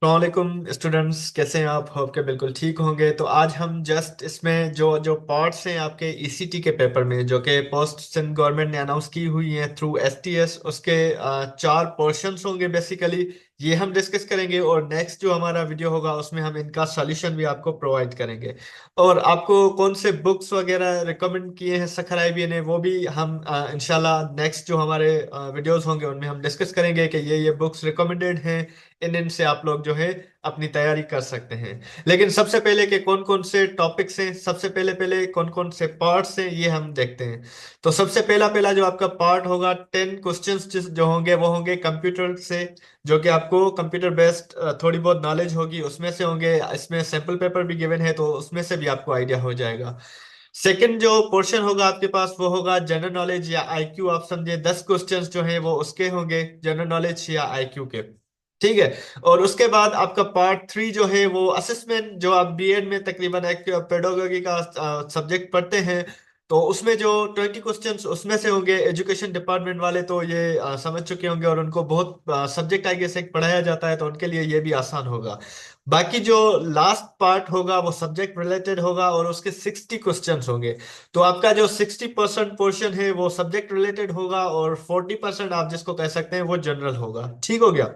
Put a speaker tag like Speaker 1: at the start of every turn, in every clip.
Speaker 1: वालेकुम स्टूडेंट्स, कैसे हैं आप? होप के बिल्कुल ठीक होंगे। तो आज हम जस्ट इसमें जो जो पार्ट्स हैं आपके ईसीटी के पेपर में, जो कि पोस्ट गवर्नमेंट ने अनाउंस की हुई हैं थ्रू एसटीएस, उसके चार पोर्शंस होंगे बेसिकली। ये हम डिस्कस करेंगे और नेक्स्ट जो हमारा वीडियो होगा उसमें हम इनका सॉल्यूशन भी आपको प्रोवाइड करेंगे। और आपको कौन से बुक्स वगैरह रिकमेंड किए हैं सखर आईबी ने, वो भी हम इंशाल्लाह नेक्स्ट जो हमारे वीडियोस होंगे उनमें हम डिस्कस करेंगे कि ये बुक्स रिकमेंडेड हैं। इन इनसे आप लोग जो है अपनी तैयारी कर सकते हैं। लेकिन सबसे पहले के कौन कौन से टॉपिक्स हैं, सबसे पहले पहले कौन कौन से पार्ट्स हैं, ये हम देखते हैं। तो सबसे पहला पहला जो आपका पार्ट होगा, 10 क्वेश्चंस जो होंगे वो होंगे कंप्यूटर से। जो कि आपको कंप्यूटर बेस्ड थोड़ी बहुत नॉलेज होगी उसमें से होंगे। इसमें सैंपल पेपर भी गिवन है तो उसमें से भी आपको आइडिया हो जाएगा। सेकंड जो पोर्शन होगा आपके पास वो होगा जनरल नॉलेज या आईक्यू। आप समझे 10 क्वेश्चंस जो हैं वो उसके होंगे, जनरल नॉलेज या आईक्यू के। ठीक है। और उसके बाद आपका पार्ट 3 जो है वो असेसमेंट, जो आप बीएड में तकरीबन एक पेडोलॉजी का सब्जेक्ट पढ़ते हैं। तो उसमें जो 20 क्वेश्चंस उसमें से होंगे, एजुकेशन डिपार्टमेंट वाले तो ये समझ चुके होंगे और उनको बहुत सब्जेक्ट आगे से पढ़ाया जाता है तो उनके लिए ये भी आसान होगा। बाकी जो लास्ट पार्ट होगा वो सब्जेक्ट रिलेटेड होगा और उसके 60 क्वेश्चंस होंगे। तो आपका जो 60% पोर्शन है वो सब्जेक्ट रिलेटेड होगा और 40% आप जिसको कह सकते हैं वो जनरल होगा। ठीक हो गया।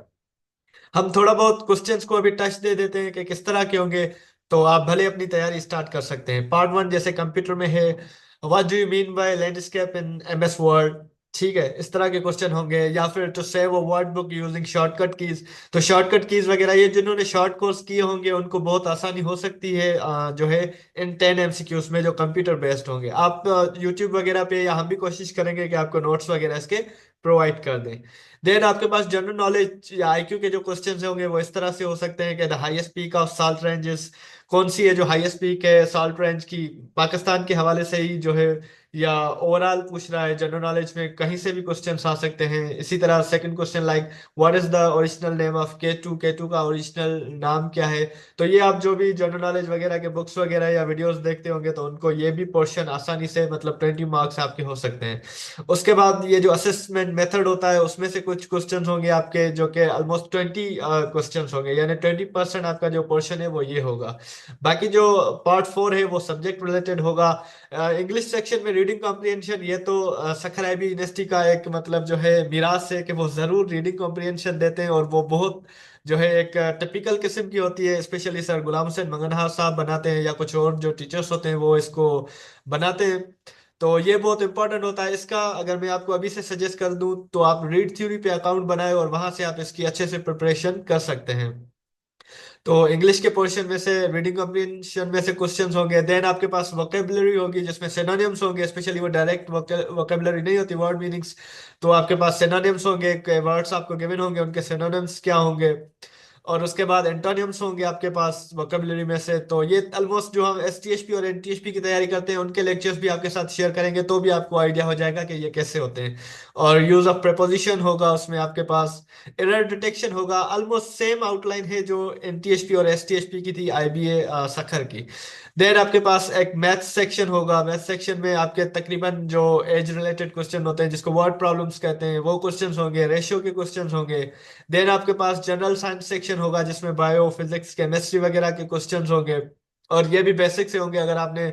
Speaker 1: हम थोड़ा बहुत क्वेश्चंस को अभी टच दे देते हैं कि किस तरह के होंगे। तो आप भले अपनी तैयारी स्टार्ट कर सकते हैं। पार्ट 1 जैसे कंप्यूटर में है, what do you mean by landscape in MS Word. ठीक है, इस तरह के क्वेश्चन होंगे। या फिर to save a word book using shortcut keys. तो शॉर्टकट कीज वगैरह ये जिन्होंने शॉर्ट कोर्स किए होंगे उनको बहुत आसानी हो सकती है जो है इन 10 एमसीक्यूज में जो कंप्यूटर बेस्ड होंगे। आप यूट्यूब वगैरह पे, या हम भी कोशिश करेंगे कि आपको नोट्स वगैरह इसके प्रोवाइड कर दें। देन आपके पास जनरल नॉलेज या आईक्यू के जो क्वेश्चंस होंगे वो इस तरह से हो सकते हैं कि the highest peak of salt ranges कौन सी है, जो हाईएस्ट पीक है साल्ट रेंज की, पाकिस्तान के हवाले से ही जो है, या ओवरऑल पूछ रहा है। जनरल नॉलेज में कहीं से भी क्वेश्चंस आ सकते हैं। इसी तरह second question like what is the original name of के टू का ओरिजिनल नाम क्या है। तो ये आप जो भी जनरल नॉलेज वगैरह के बुक्स वगैरह या वीडियोस देखते होंगे तो उनको ये भी पोर्शन आसानी से, मतलब 20 मार्क्स आपके हो सकते हैं। उसके बाद ये जो असेसमेंट मेथड होता है उसमें से कुछ क्वेश्चंस होंगे आपके जो कि ऑलमोस्ट 20 क्वेश्चंस होंगे, यानी 20% आपका जो पोर्शन है वो ये होगा। बाकी जो पार्ट 4 है वो सब्जेक्ट रिलेटेड होगा। इंग्लिश सेक्शन में रीडिंग कॉम्प्रिहेंशन, ये तो सखर आईबी यूनिवर्सिटी का एक मतलब जो है मिराज है कि वो जरूर रीडिंग कॉम्प्रिहेंशन देते हैं और वो बहुत जो है एक टिपिकल किस्म की होती है। स्पेशली सर गुलाम हुसैन मंगनहार साहब बनाते हैं या कुछ और जो टीचर्स होते हैं वो इसको बनाते हैं। तो ये बहुत इंपॉर्टेंट होता है इसका। अगर मैं आपको अभी से सजेस्ट कर दूं तो आप रीड थ्योरी पे अकाउंट बनाए और वहां से आप इसकी अच्छे से प्रिपरेशन कर सकते हैं। तो इंग्लिश के पोर्शन में से, रीडिंग कॉम्प्रिहेंशन में से क्वेश्चंस होंगे। देन आपके पास वोकेबलरी होगी जिसमें सिनोनिम्स होंगे, स्पेशली वो डायरेक्ट वोकेबलरी नहीं होती, वर्ड मीनिंग्स। तो आपके पास सिनोनिम्स होंगे, वर्ड्स आपको गिवन होंगे, उनके सिनोनिम्स क्या होंगे। और उसके बाद एंटोनिम्स होंगे आपके पास वोकेबलरी में से। तो ये ऑलमोस्ट जो हम एसटीएचपी और एनटीएचपी की तैयारी करते हैं उनके लेक्चर्स भी आपके साथ शेयर करेंगे तो भी आपको आइडिया हो जाएगा कि ये कैसे होते हैं। और यूज ऑफ प्रेपोजिशन होगा उसमें आपके पास। एरर डिटेक्शन होगा। ऑलमोस्ट सेम आउटलाइन है जो एनटीएचपी और एसटीएचपी की थी आईबीए सखर की। देन आपके पास एक मैथ सेक्शन होगा। मैथ सेक्शन में आपके तकरीबन जो एज रिलेटेड क्वेश्चन होते हैं जिसको वर्ड प्रॉब्लम्स कहते हैं वो क्वेश्चंस होंगे, रेशियो के क्वेश्चंस होंगे। देन आपके पास जनरल साइंस सेक्शन होगा जिसमें बायो, फिजिक्स, केमिस्ट्री वगैरह के क्वेश्चंस होंगे। और ये भी बेसिक से होंगे। अगर आपने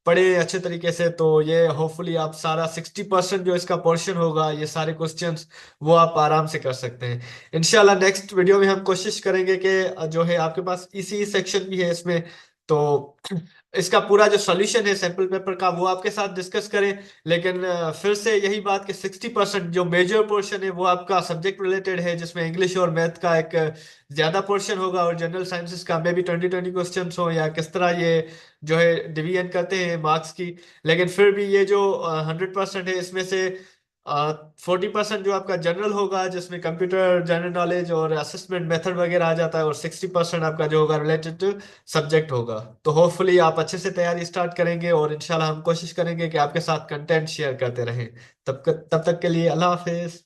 Speaker 1: पढ़े अच्छे तरीके से तो ये होपफुली आप सारा 60% जो इसका पोर्शन होगा, ये सारे क्वेश्चंस वो आप आराम से कर सकते हैं। इंशाल्लाह नेक्स्ट वीडियो में हम कोशिश करेंगे कि जो है आपके पास इसी सेक्शन भी है इसमें, तो इसका पूरा जो सॉल्यूशन है सैंपल पेपर का वो आपके साथ डिस्कस करें। लेकिन फिर से यही बात कि 60% जो मेजर पोर्शन है वो आपका सब्जेक्ट रिलेटेड है जिसमें इंग्लिश और मैथ का एक ज्यादा पोर्शन होगा और जनरल साइंसेस का मे भी 20 क्वेश्चन हो या किस तरह ये जो है डिवीजन करते हैं मार्क्स की। लेकिन फिर भी ये जो 100% है इसमें से 40% जो आपका जनरल होगा जिसमें कंप्यूटर, जनरल नॉलेज और असेसमेंट मेथड वगैरह आ जाता है, और 60% आपका जो होगा रिलेटेड टू सब्जेक्ट होगा। तो होपफुली आप अच्छे से तैयारी स्टार्ट करेंगे और इंशाल्लाह हम कोशिश करेंगे कि आपके साथ कंटेंट शेयर करते रहें। तब तक के लिए अल्लाह हाफिज।